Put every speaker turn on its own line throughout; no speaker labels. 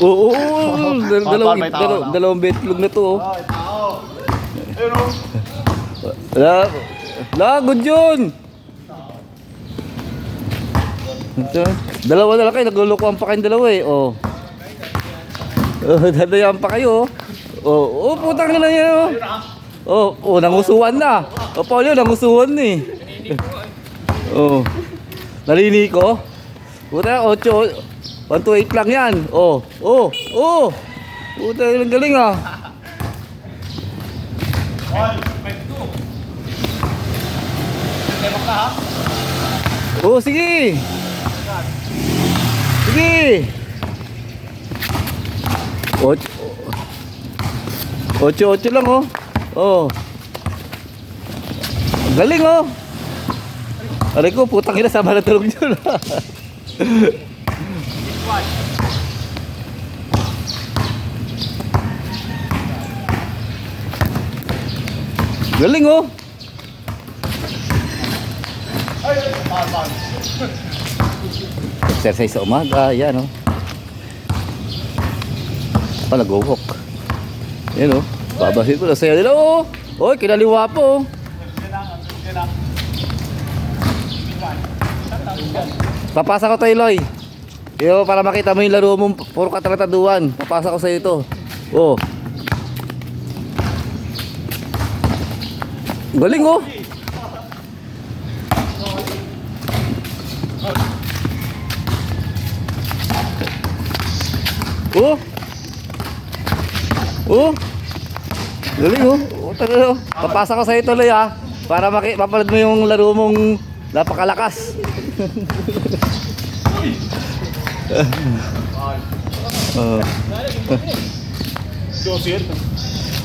Oo, dalawang betlog na to. Oh. Good yun. Dalawa na lang kayo, naglulukuhan pa kayong dalawa eh. Oh. Dadayan pa kayo. Oh, putang na lang yan. Oh, nangusuhan na. Paul, nangusuhan eh. Oh. Nalini ko. Puta, 128 lang yan. Oh. Puta, ang galing ah. Oh, sige. Sige. 8 lang oh. Oh. Ang galing oh. Aray ko, putang ina, sama na tulog nyo. Galing oh. Exercise sa umaga, yan oh. Nag-walk. Yan oh. Babasin ko na sa'yo nila oh. Oy, kinaliwa po oh. Papasa ko tayo, Loy. Yo, para makita mo yung laro mo, puro katrataduan. Papasa ko sa'yo ito. Oh. Galing oh. Galing oh. Papasa ko sa'yo ito, Loy ah. Para mapanood mo yung laro mong napakalakas.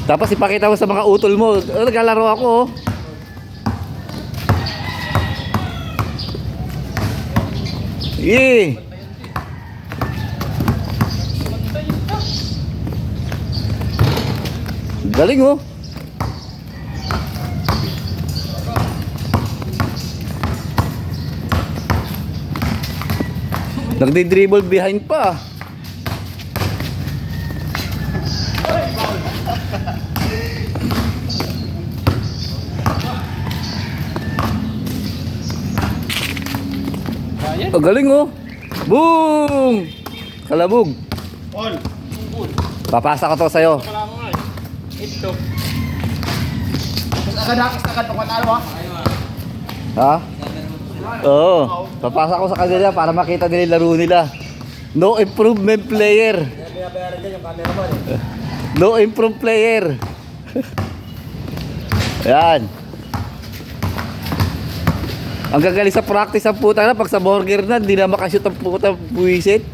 Tapos ipakita mo sa mga utol mo, naglalaro ako oh. Yeah. Galing oh. Nagdi-dribble behind pa. Oh, galing oh. Boom! Kalabog. Papasa ko to sa'yo.
Ito.
Ha? Oo. Papasa ko sa kanila para makita nila yung laro nila. No improvement player. No improved player. Ayan. Ang gagaling sa practice ang puta na pag sa burger na hindi na makashoot ang puta buwisit.